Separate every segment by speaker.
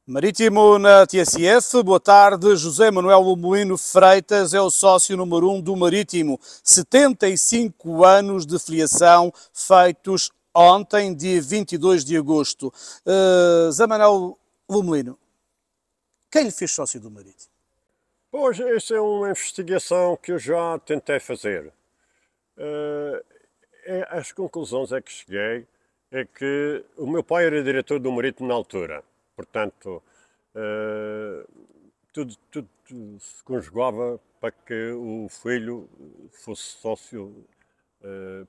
Speaker 1: Marítimo na TSF, boa tarde. José Manuel Lomolino Freitas é o sócio número 1 do Marítimo. 75 anos de filiação feitos ontem, dia 22 de agosto. José Manuel Lomolino, quem lhe fez sócio do Marítimo?
Speaker 2: Pois, essa é uma investigação que eu já tentei fazer. As conclusões a que cheguei é que o meu pai era diretor do Marítimo na altura. Portanto, tudo se conjugava para que o filho fosse sócio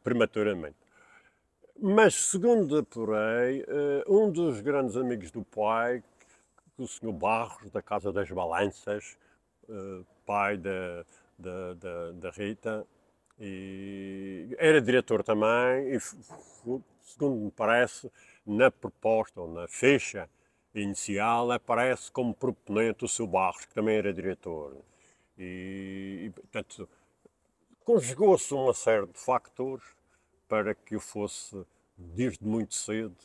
Speaker 2: prematuramente. Mas, segundo apurei, um dos grandes amigos do pai, o Sr. Barros, da Casa das Balanças, pai da Rita, e era diretor também, e segundo me parece, na proposta ou na ficha inicial aparece como proponente o Sr. Barros, que também era diretor. Portanto, conjugou-se uma série de factores para que eu fosse, desde muito cedo,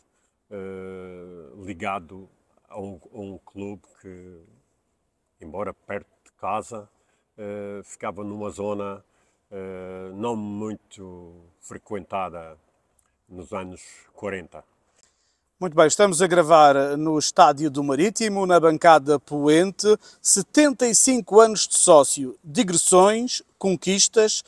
Speaker 2: ligado a um clube que, embora perto de casa, ficava numa zona não muito frequentada nos anos 40.
Speaker 1: Muito bem, estamos a gravar no Estádio do Marítimo, na bancada poente. 75 anos de sócio, digressões, conquistas,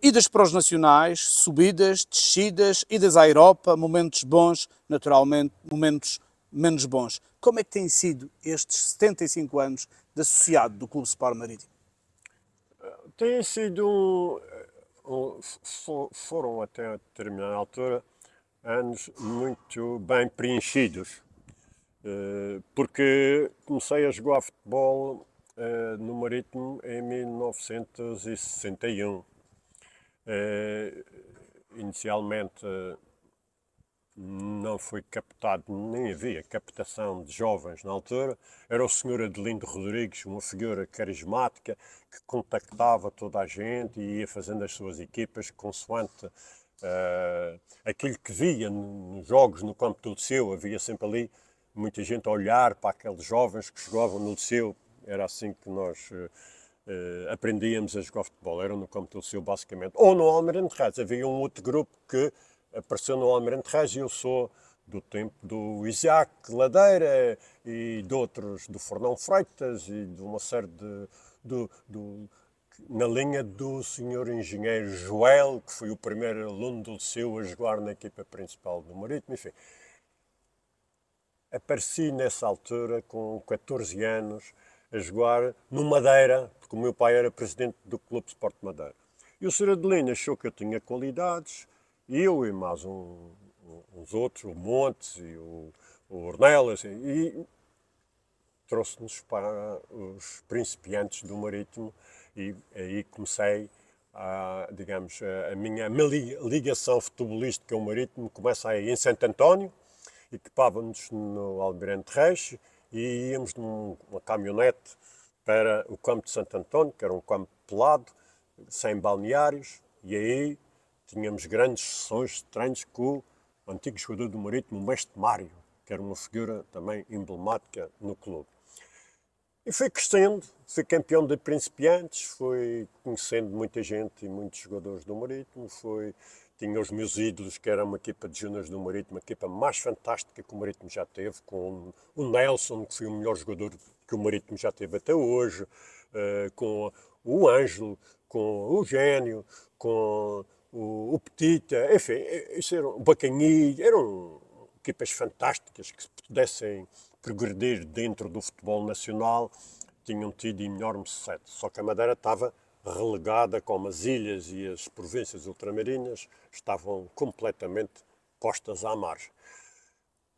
Speaker 1: idas para os nacionais, subidas, descidas, idas à Europa, momentos bons, naturalmente, momentos menos bons. Como é que têm sido estes 75 anos de associado do Clube Sport Marítimo?
Speaker 2: Têm sido, foram até a determinada altura, anos muito bem preenchidos, porque comecei a jogar futebol no Marítimo em 1961. Inicialmente não foi captado, nem havia captação de jovens na altura. Era o Sr. Adelindo Rodrigues, uma figura carismática que contactava toda a gente e ia fazendo as suas equipas consoante aquilo que via nos jogos no campo do Liceu. Havia sempre ali muita gente a olhar para aqueles jovens que jogavam no Liceu. Era assim que nós aprendíamos a jogar futebol, era no campo do Liceu basicamente. Ou no Almirante Reis, havia um outro grupo que apareceu no Almirante Reis e eu sou do tempo do Isaac Ladeira e de outros, do Fernão Freitas e de uma série na linha do senhor engenheiro Joel, que foi o primeiro aluno do Liceu a jogar na equipa principal do Marítimo, enfim. Apareci nessa altura, com 14 anos, a jogar no Madeira, porque o meu pai era presidente do Clube Sport Madeira. E o Sr. Adelino achou que eu tinha qualidades, e eu e mais uns outros, o Montes e o Ornelas, e trouxe-nos para os principiantes do Marítimo, e aí comecei digamos, a minha ligação futebolística ao Marítimo começa aí em Santo António. Equipávamos no Almirante Reis e íamos numa caminhonete para o campo de Santo António, que era um campo pelado, sem balneários, e aí tínhamos grandes sessões de treinos com o antigo jogador do Marítimo, o Mestre Mário, que era uma figura também emblemática no clube. E fui crescendo, fui campeão de principiantes, fui conhecendo muita gente e muitos jogadores do Marítimo, tinha os meus ídolos, que era uma equipa de júniores do Marítimo, a equipa mais fantástica que o Marítimo já teve, com o Nelson, que foi o melhor jogador que o Marítimo já teve até hoje, com o Ângelo, com o Gênio, com o Petita, enfim, isso era o Bacanhi, eram equipas fantásticas que se pudessem progredir dentro do futebol nacional, tinham tido enorme sucesso. Só que a Madeira estava relegada, como as ilhas e as províncias ultramarinas estavam completamente postas à margem.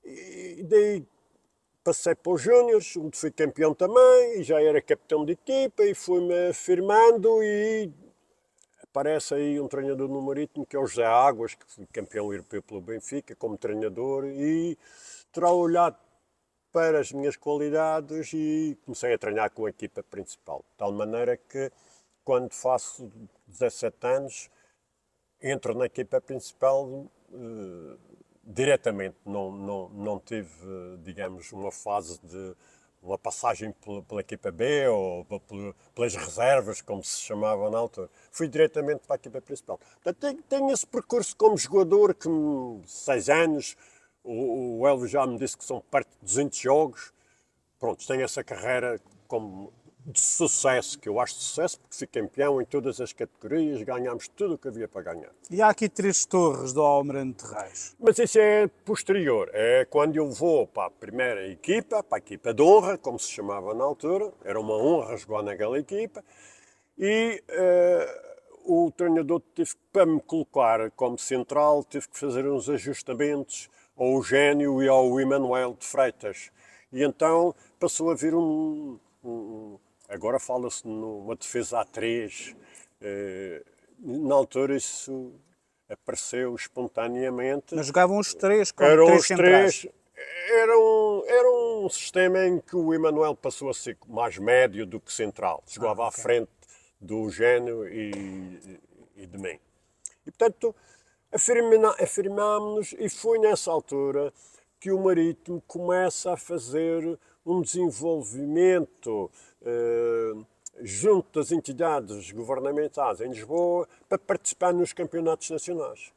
Speaker 2: E daí passei para os Júniores, onde fui campeão também, e já era capitão de equipa, e fui-me afirmando, e aparece aí um treinador no Marítimo, que é o José Águas, que foi campeão europeu pelo Benfica, como treinador, e terá olhado para as minhas qualidades e comecei a treinar com a equipa principal. De tal maneira que, quando faço 17 anos, entro na equipa principal diretamente. Não tive, digamos, uma fase de uma passagem pela equipa B ou pelas reservas, como se chamava na altura. Fui diretamente para a equipa principal. Portanto, tenho esse percurso como jogador que, 6 anos, o Elvis já me disse que são perto de 200 jogos. Pronto, tenho essa carreira como de sucesso, que eu acho de sucesso, porque fui campeão em todas as categorias, ganhámos tudo o que havia para ganhar.
Speaker 1: E há aqui 3 torres do Almirante Reis.
Speaker 2: Mas isso é posterior, é quando eu vou para a primeira equipa, para a equipa de honra, como se chamava na altura, era uma honra jogar naquela equipa, e o treinador teve para me colocar como central, teve que fazer uns ajustamentos ao Eugénio e ao Emanuel de Freitas. E então passou a vir agora fala-se numa defesa a 3. Na altura isso apareceu espontaneamente.
Speaker 1: Mas jogavam os 3 como
Speaker 2: Eram
Speaker 1: 3
Speaker 2: os
Speaker 1: centrais.
Speaker 2: 3. Era um sistema em que o Emanuel passou a ser mais médio do que central. Jogava à frente do Eugénio e de mim. E, portanto, afirmámos-nos e foi nessa altura que o Marítimo começa a fazer um desenvolvimento junto das entidades governamentais em Lisboa para participar nos campeonatos nacionais.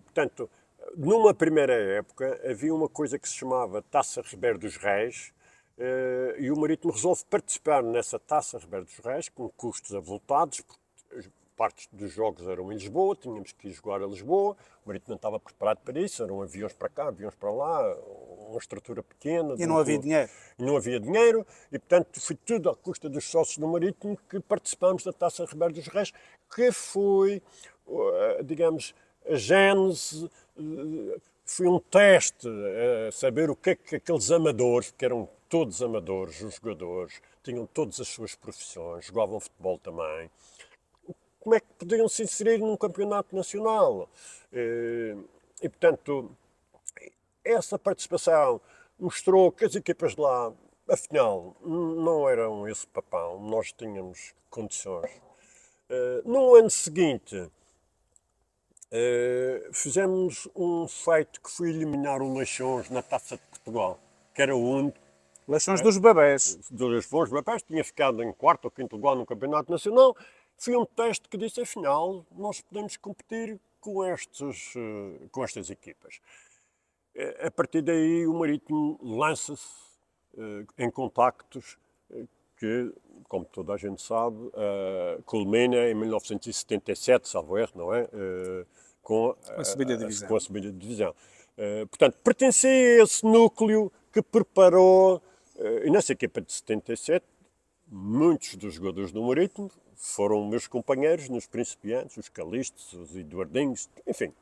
Speaker 2: Portanto, numa primeira época havia uma coisa que se chamava Taça Ribeiro dos Reis, e o Marítimo resolve participar nessa Taça Ribeiro dos Reis com custos avultados, porque partes dos jogos eram em Lisboa, tínhamos que ir jogar a Lisboa, o Marítimo não estava preparado para isso, eram aviões para cá, aviões para lá, uma estrutura pequena.
Speaker 1: E não havia dinheiro.
Speaker 2: E não havia dinheiro, e portanto foi tudo à custa dos sócios do Marítimo que participámos da Taça Ribeiro dos Reis, que foi, digamos, a gênese, foi um teste a saber o que é que aqueles amadores, porque eram todos amadores, os jogadores, tinham todas as suas profissões, jogavam futebol também, como é que podiam se inserir num campeonato nacional. E, portanto, essa participação mostrou que as equipas de lá, afinal, não eram esse papão, nós tínhamos condições. No ano seguinte, fizemos um feito que foi eliminar o Leixões na Taça de Portugal, que era o único.
Speaker 1: Leixões dos Babés.
Speaker 2: Dos Babés, tinha ficado em quarto ou quinto lugar no Campeonato Nacional. Foi um teste que disse, afinal, nós podemos competir com estas equipas. A partir daí, o Marítimo lança-se em contactos que, como toda a gente sabe, culmina em 1977, salvo erro, não é? Com
Speaker 1: a subida de divisão.
Speaker 2: Com a subida de divisão. Portanto, pertencia a esse núcleo que preparou, e nessa equipa de 77, muitos dos jogadores do Marítimo foram meus companheiros nos principiantes, os Calistos, os Eduardinhos, enfim,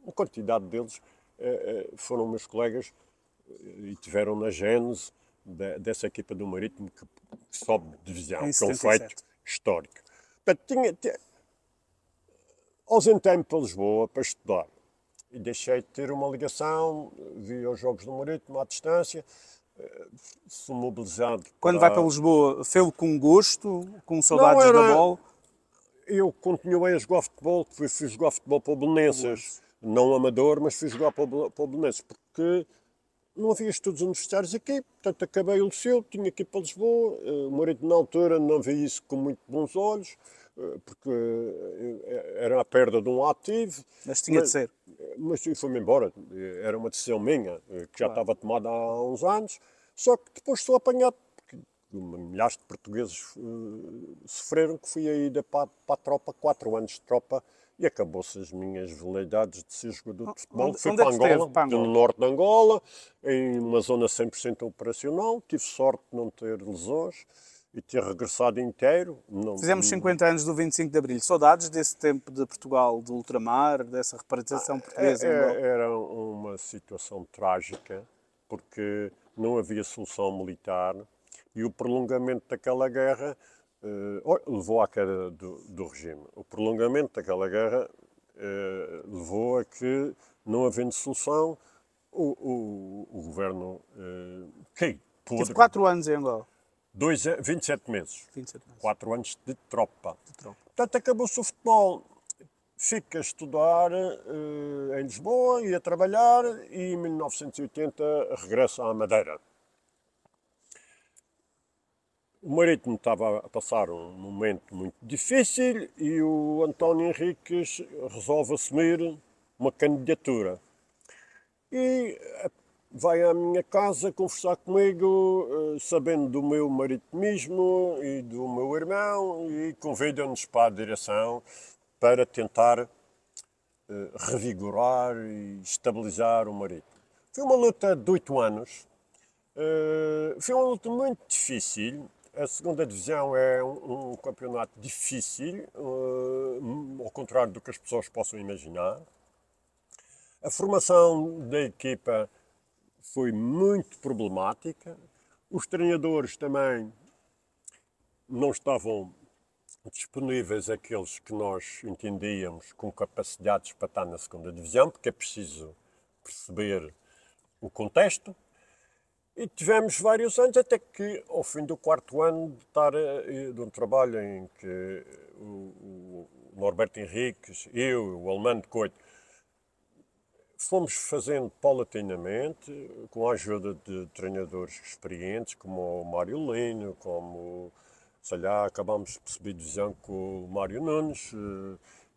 Speaker 2: uma quantidade deles foram meus colegas e tiveram na gênese dessa equipa do Marítimo que sobe de divisão, que é um feito histórico. Portanto, ausentei-me para Lisboa para estudar e deixei de ter uma ligação, vi os jogos do Marítimo à distância, sou mobilizado.
Speaker 1: Quando vai para Lisboa, fê-lo com gosto, com saudades da bola?
Speaker 2: Eu continuei a jogar futebol, fui jogar futebol para o Belenenses, não amador, mas fui jogar para o Belenenses, porque não havia estudos universitários aqui, portanto acabei o liceu, tinha que ir para Lisboa, o Marítimo na altura não via isso com muito bons olhos, porque era a perda de um ativo.
Speaker 1: Mas tinha de ser.
Speaker 2: Mas fui-me embora, era uma decisão minha, que já estava tomada há uns anos, só que depois estou apanhado, porque milhares de portugueses sofreram, que fui a ida para a tropa, 4 anos de tropa, e acabou-se as minhas veleidades de ser jogador de futebol. Fui para Angola, no norte de Angola, em uma zona 100% operacional, tive sorte de não ter lesões, e ter regressado inteiro.
Speaker 1: Fizemos 50 anos do 25 de Abril. Saudades desse tempo de Portugal, do ultramar, dessa representação portuguesa?
Speaker 2: Era uma situação trágica, porque não havia solução militar e o prolongamento daquela guerra levou à queda do regime. O prolongamento daquela guerra levou a que, não havendo solução, o governo caiu.
Speaker 1: Tive 4 anos em Angola.
Speaker 2: 27 meses.
Speaker 1: 27 meses.
Speaker 2: 4 anos de tropa. Portanto, acabou-se o futebol. Fico a estudar em Lisboa e a trabalhar e em 1980 regresso à Madeira. o Marítimo estava a passar um momento muito difícil e o António Henriques resolve assumir uma candidatura. E vai à minha casa conversar comigo, sabendo do meu maritimismo e do meu irmão, e convida-nos para a direção para tentar revigorar e estabilizar o Marítimo. Foi uma luta de 8 anos, foi uma luta muito difícil. A segunda divisão é um campeonato difícil, ao contrário do que as pessoas possam imaginar. A formação da equipa foi muito problemática. Os treinadores também não estavam disponíveis, aqueles que nós entendíamos com capacidades para estar na segunda divisão, porque é preciso perceber o contexto. E tivemos vários anos, até que ao fim do quarto ano de estar de um trabalho em que o Norberto Henriques, eu, o Alemão de Coito, fomos fazendo paulatinamente, com a ajuda de treinadores experientes, como o Mário Lino, como, sei lá, acabámos de subir divisão com o Mário Nunes.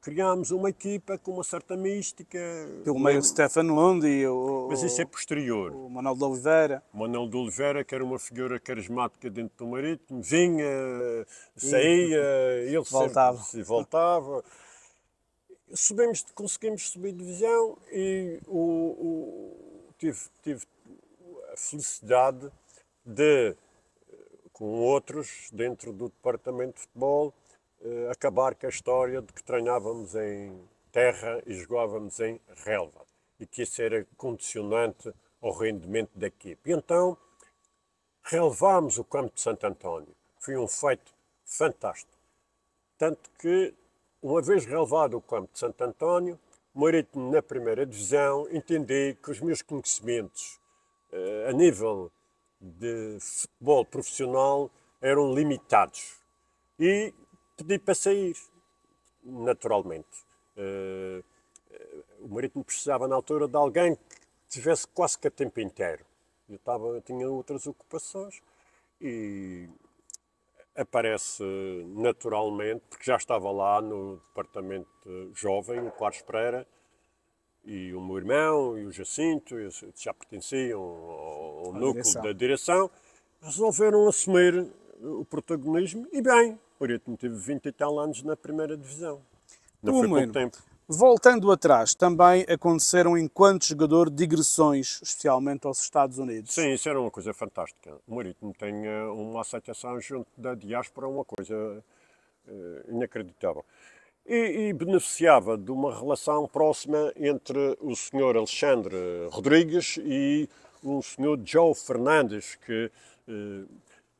Speaker 2: Criámos uma equipa com uma certa mística.
Speaker 1: Pelo meio o Stefan Lund e
Speaker 2: Mas isso é posterior.
Speaker 1: o Manuel de Oliveira.
Speaker 2: O Manuel de Oliveira, que era uma figura carismática dentro do Marítimo, vinha, saía, ele
Speaker 1: voltava.
Speaker 2: sempre se voltava. Conseguimos subir divisão e tive a felicidade de, com outros dentro do departamento de futebol, acabar com a história de que treinávamos em terra e jogávamos em relva e que isso era condicionante ao rendimento da equipe. E então relevámos o campo de Santo António. Foi um feito fantástico. Tanto que, uma vez relevado o campo de Santo António, Marítimo na primeira divisão, entendi que os meus conhecimentos a nível de futebol profissional eram limitados. E pedi para sair, naturalmente. O Marítimo precisava, na altura, de alguém que tivesse quase que a tempo inteiro. Eu tinha outras ocupações e aparece naturalmente, porque já estava lá no departamento jovem, o Carlos Pereira, e o meu irmão e o Jacinto, já pertenciam ao núcleo da direção, resolveram assumir o protagonismo e bem, o Marítimo teve 20 e tal anos na primeira divisão. Não foi pouco tempo.
Speaker 1: Voltando atrás, também aconteceram, enquanto jogador, digressões, especialmente aos Estados Unidos.
Speaker 2: Sim, isso era uma coisa fantástica. O Marítimo tem uma aceitação junto da diáspora, uma coisa inacreditável. E beneficiava de uma relação próxima entre o Sr. Alexandre Rodrigues e o Sr. Joe Fernandes, que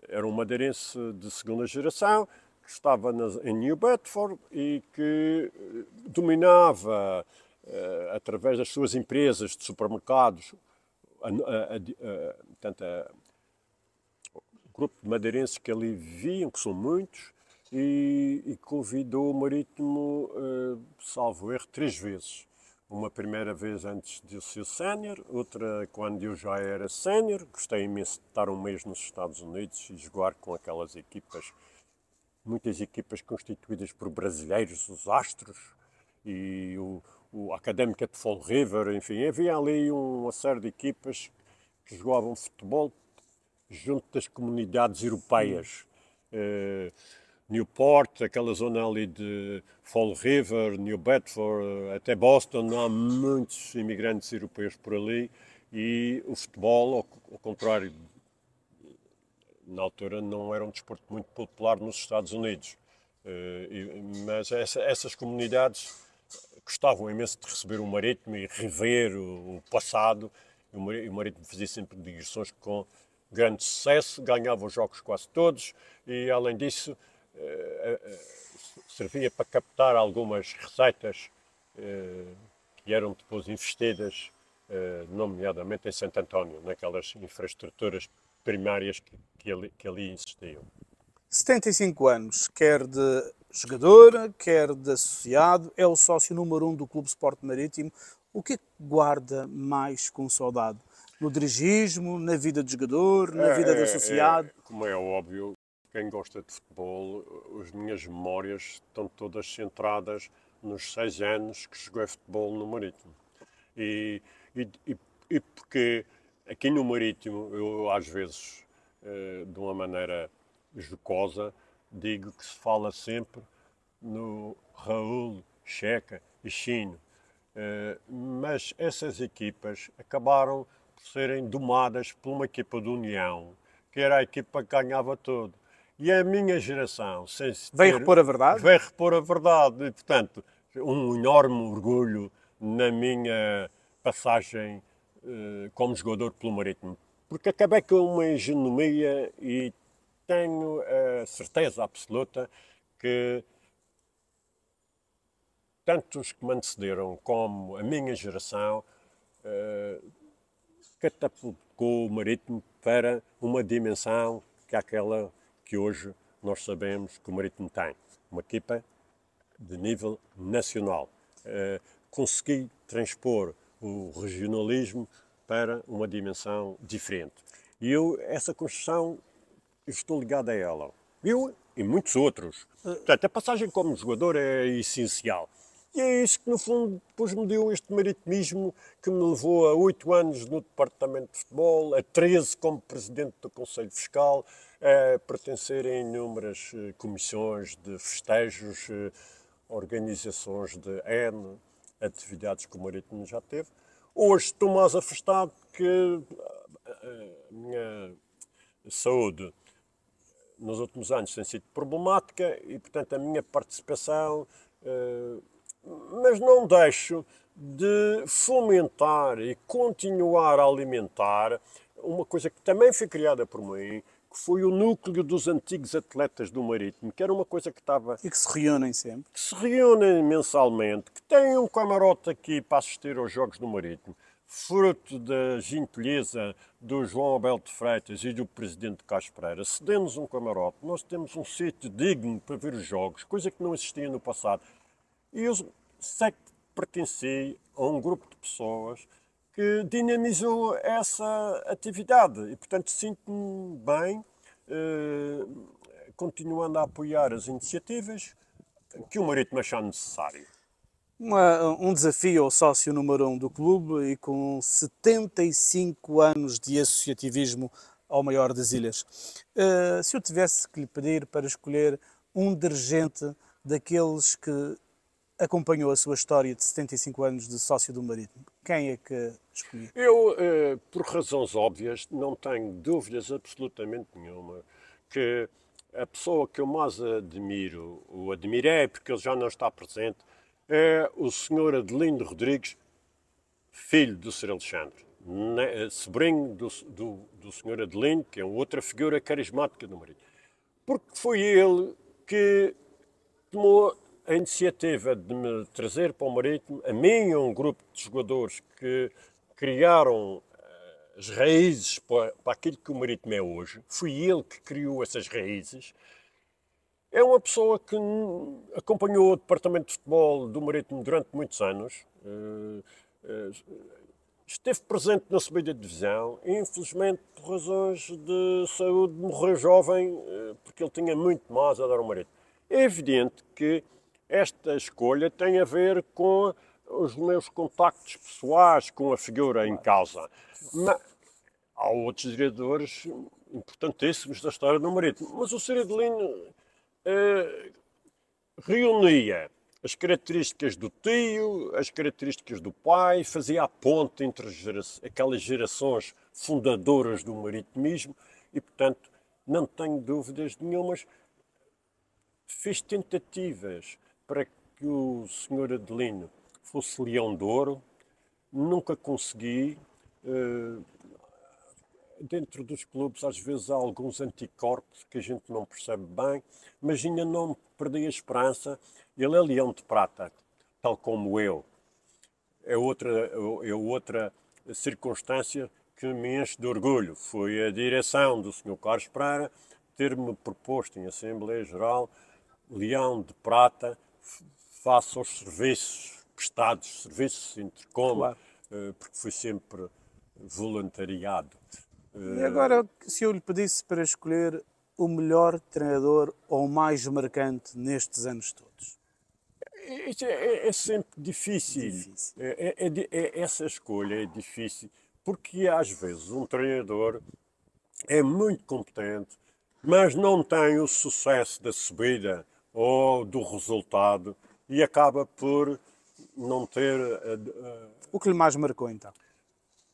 Speaker 2: era um madeirense de segunda geração, que estava em New Bedford e que dominava, através das suas empresas de supermercados, o grupo de madeirenses que ali viviam, que são muitos, e convidou o Marítimo, salvo erro, 3 vezes. Uma primeira vez antes de eu ser sénior, outra quando eu já era sénior. Gostei imenso de estar um mês nos Estados Unidos e jogar com aquelas equipas, muitas equipas constituídas por brasileiros, os Astros e a Académica de Fall River, enfim, havia ali uma série de equipas que jogavam futebol junto das comunidades europeias. Newport, aquela zona ali de Fall River, New Bedford, até Boston, há muitos imigrantes europeus por ali e o futebol, ao contrário, na altura não era um desporto muito popular nos Estados Unidos, mas essas comunidades gostavam imenso de receber o Marítimo e rever o passado. O Marítimo fazia sempre digressões com grande sucesso, ganhava os jogos quase todos e, além disso, servia para captar algumas receitas que eram depois investidas, nomeadamente em Santo António, naquelas infraestruturas primárias que ali existiam.
Speaker 1: 75 anos, quer de jogador, quer de associado, é o sócio número 1 do Clube Sport Marítimo. O que guarda mais com saudade? No dirigismo, na vida de jogador, na vida de associado?
Speaker 2: Como é óbvio, quem gosta de futebol, as minhas memórias estão todas centradas nos 6 anos que joguei futebol no Marítimo. E, e, e porque aqui no Marítimo, eu às vezes, de uma maneira jocosa, digo que se fala sempre no Raul, Checa e Chino. Mas essas equipas acabaram por serem domadas por uma equipa do União, que era a equipa que ganhava tudo. E a minha geração, sem se
Speaker 1: Veio
Speaker 2: ter,
Speaker 1: repor a verdade?
Speaker 2: veio repor a verdade. E, portanto, um enorme orgulho na minha passagem como jogador pelo Marítimo. Porque acabei com uma hegemonia e tenho a certeza absoluta que tanto os que me antecederam como a minha geração catapultou o Marítimo para uma dimensão que é aquela que hoje nós sabemos que o Marítimo tem. Uma equipa de nível nacional. Consegui transpor o regionalismo para uma dimensão diferente. E essa construção, eu estou ligado a ela. Eu e muitos outros. Portanto, a passagem como jogador é essencial. E é isso que, no fundo, depois me deu este maritimismo que me levou a 8 anos no Departamento de Futebol, a 13 como Presidente do Conselho Fiscal, a pertencer a inúmeras comissões de festejos, organizações de N, atividades que o Marítimo já teve. Hoje estou mais afastado porque a minha saúde nos últimos anos tem sido problemática e, portanto, a minha participação, mas não deixo de fomentar e continuar a alimentar uma coisa que também foi criada por mim, que foi o núcleo dos antigos atletas do Marítimo, que era uma coisa que estava...
Speaker 1: E que se reúnem sempre.
Speaker 2: Que se reúnem mensalmente, que têm um camarote aqui para assistir aos Jogos do Marítimo, fruto da gentileza do João Abel de Freitas e do Presidente Carlos Pereira. Se demos um camarote, nós temos um sítio digno para ver os jogos, coisa que não existia no passado. E eu sei que pertenci a um grupo de pessoas que dinamizou essa atividade e, portanto, sinto-me bem, continuando a apoiar as iniciativas que o Marítimo achar necessário.
Speaker 1: Um desafio ao sócio número 1 do clube e com 75 anos de associativismo ao maior das ilhas. Se eu tivesse que lhe pedir para escolher um dirigente daqueles que acompanhou a sua história de 75 anos de sócio do Marítimo, quem é que escolhi?
Speaker 2: Eu, por razões óbvias, não tenho dúvidas absolutamente nenhuma que a pessoa que eu mais admiro, o admirei porque ele já não está presente, é o Sr. Adelino Rodrigues, filho do Sr. Alexandre, sobrinho do Sr. Adelino, que é outra figura carismática do Marítimo. Porque foi ele que tomou a iniciativa de me trazer para o Marítimo, a mim e a um grupo de jogadores que criaram as raízes para aquilo que o Marítimo é hoje. Foi ele que criou essas raízes. É uma pessoa que acompanhou o departamento de futebol do Marítimo durante muitos anos. Esteve presente na subida de divisão e, infelizmente, por razões de saúde, morreu jovem, porque ele tinha muito mais a dar ao Marítimo. É evidente que esta escolha tem a ver com os meus contactos pessoais com a figura em causa. Mas há outros diretores importantíssimos da história do Marítimo. Mas o Sr. Adelino reunia as características do tio, as características do pai, fazia a ponte entre aquelas gerações fundadoras do maritimismo e, portanto, não tenho dúvidas nenhumas. Fiz tentativas para que o Sr. Adelino fosse Leão de Ouro, nunca consegui. Dentro dos clubes, às vezes, há alguns anticorpos que a gente não percebe bem, mas ainda não perdi a esperança. Ele é Leão de Prata, tal como eu. É outra circunstância que me enche de orgulho. Foi a direção do Sr. Carlos Pereira ter-me proposto em Assembleia Geral Leão de Prata face aos serviços prestados, serviços intercom, claro. Porque foi sempre voluntariado.
Speaker 1: E agora, se eu lhe pedisse para escolher o melhor treinador ou o mais marcante nestes anos todos?
Speaker 2: Isso é sempre difícil. Essa escolha é difícil, porque às vezes um treinador é muito competente, mas não tem o sucesso da subida ou do resultado e acaba por não ter.
Speaker 1: O que lhe mais marcou, então?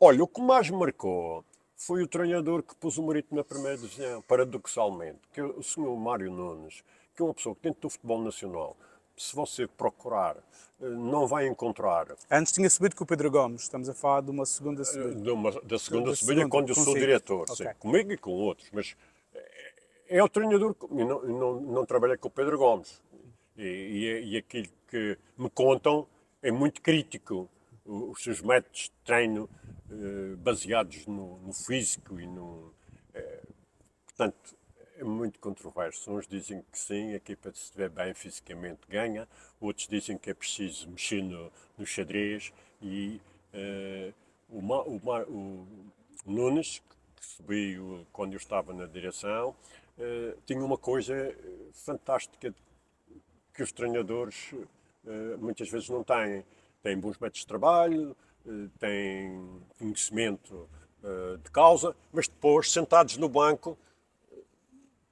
Speaker 2: Olha, o que mais marcou foi o treinador que pôs o Marítimo na primeira divisão, paradoxalmente, que é o senhor Mário Nunes, que é uma pessoa que dentro do futebol nacional, se você procurar, não vai encontrar.
Speaker 1: Antes tinha subido com o Pedro Gomes, estamos a falar de uma segunda subida.
Speaker 2: Da segunda subida, quando eu sou diretor,
Speaker 1: okay.
Speaker 2: sim, comigo e com outros, mas é o treinador, e não trabalhei com o Pedro Gomes, e aquilo que me contam é muito crítico, os seus métodos de treino baseados no físico e no... portanto, é muito controverso. Uns dizem que sim, a equipa se estiver bem fisicamente ganha, outros dizem que é preciso mexer no xadrez e o Nunes, que subiu quando eu estava na direção, tinha uma coisa fantástica que os treinadores muitas vezes não têm. Têm bons métodos de trabalho, têm conhecimento de causa, mas depois, sentados no banco,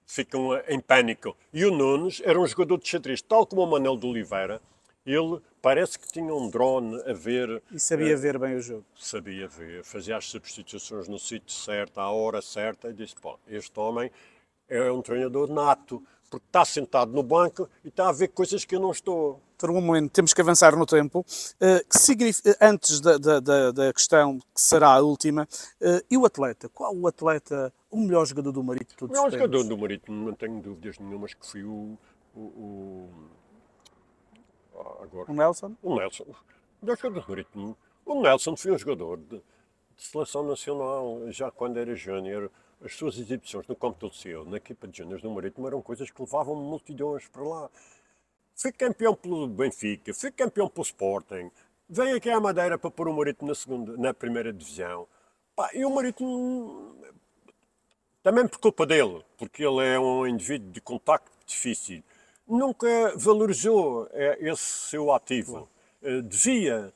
Speaker 2: ficam em pânico. E o Nunes era um jogador de xadrez, tal como o Manuel de Oliveira. Ele parece que tinha um drone a ver...
Speaker 1: E sabia ver bem o jogo.
Speaker 2: Sabia ver, fazia as substituições no sítio certo, à hora certa, e disse, pô, este homem é um treinador nato, porque está sentado no banco e está a ver coisas que eu não estou.
Speaker 1: Por um momento, temos que avançar no tempo. Antes da questão, que será a última, e o atleta? Qual o atleta, o melhor jogador do Marítimo?
Speaker 2: O melhor jogador do Marítimo, não tenho dúvidas nenhumas, que foi agora,
Speaker 1: o Nelson?
Speaker 2: O Nelson. O melhor jogador do Marítimo. O Nelson foi um jogador de seleção nacional, já quando era júnior. As suas exibições no campo do Liceu, na equipa de júniores do Marítimo, eram coisas que levavam multidões para lá. Fui campeão pelo Benfica, fui campeão pelo Sporting, venho aqui à Madeira para pôr o Marítimo na primeira divisão. E o Marítimo, também por culpa dele, porque ele é um indivíduo de contacto difícil, nunca valorizou esse seu ativo. Devia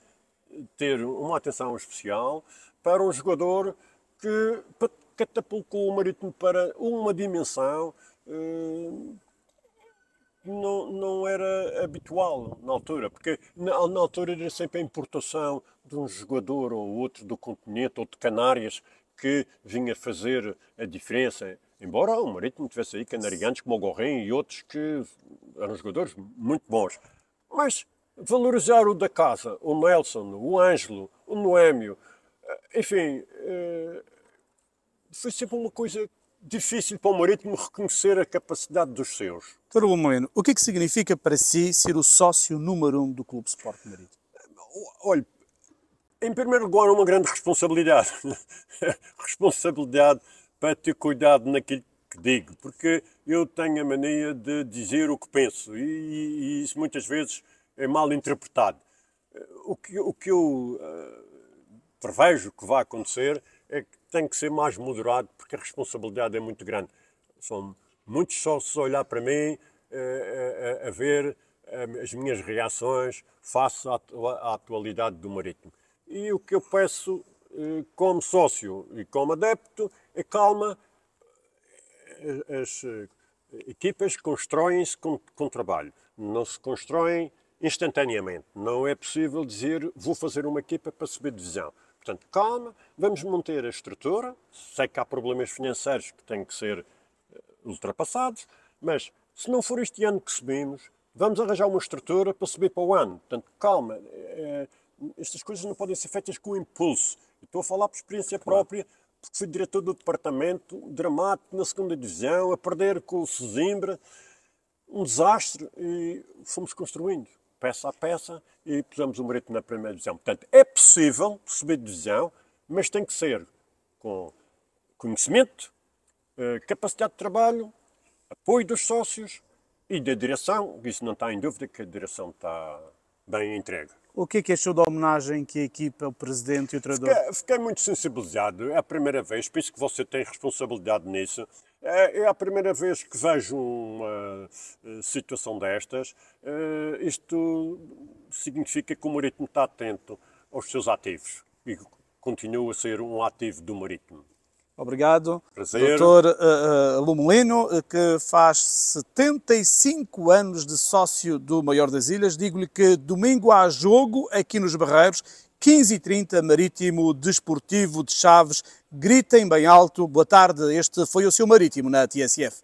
Speaker 2: ter uma atenção especial para um jogador que catapultou o Marítimo para uma dimensão não era habitual na altura, porque na altura era sempre a importação de um jogador ou outro do continente ou de Canárias que vinha fazer a diferença. Embora o Marítimo tivesse aí canarianos como o Gorrin e outros que eram jogadores muito bons. Mas valorizar o da casa, o Nelson, o Ângelo, o Noémio, enfim, foi sempre uma coisa difícil para o Marítimo reconhecer a capacidade dos seus.
Speaker 1: Dr. Limoeiro, o que é que significa para si ser o sócio número 1 do Clube Sport Marítimo?
Speaker 2: Olha, em primeiro lugar, uma grande responsabilidade. Responsabilidade para ter cuidado naquilo que digo, porque eu tenho a mania de dizer o que penso e isso muitas vezes é mal interpretado. O que eu prevejo que vai acontecer é que tem que ser mais moderado, porque a responsabilidade é muito grande. São muitos sócios a olhar para mim, a ver as minhas reações face à atualidade do Marítimo. E o que eu peço como sócio e como adepto é calma. As equipas constroem-se com trabalho, não se constroem instantaneamente. Não é possível dizer vou fazer uma equipa para subir de divisão. Portanto, calma, vamos manter a estrutura. Sei que há problemas financeiros que têm que ser ultrapassados, mas se não for este ano que subimos, vamos arranjar uma estrutura para subir para o ano. Portanto, calma. Estas coisas não podem ser feitas com impulso. Estou a falar por experiência própria, porque fui diretor do departamento, dramático na segunda divisão, a perder com o Sesimbra, um desastre, e fomos construindo peça a peça e pusemos o Marítimo na primeira divisão. Portanto, é possível subir de divisão, mas tem que ser com conhecimento, capacidade de trabalho, apoio dos sócios e da direção. Isso não está em dúvida que a direção está bem entregue.
Speaker 1: O que é que achou da homenagem que a equipa, o presidente e o treinador...
Speaker 2: Fiquei muito sensibilizado. É a primeira vez, penso que você tem responsabilidade nisso. É a primeira vez que vejo uma situação destas. Isto significa que o Marítimo está atento aos seus ativos e continua a ser um ativo do Marítimo.
Speaker 1: Obrigado.
Speaker 2: Prazer.
Speaker 1: Doutor Lumelino, que faz 75 anos de sócio do Maior das Ilhas. Digo-lhe que domingo há jogo aqui nos Barreiros, 15h30, Marítimo Desportivo de Chaves. Gritem bem alto. Boa tarde, este foi o seu Marítimo na TSF.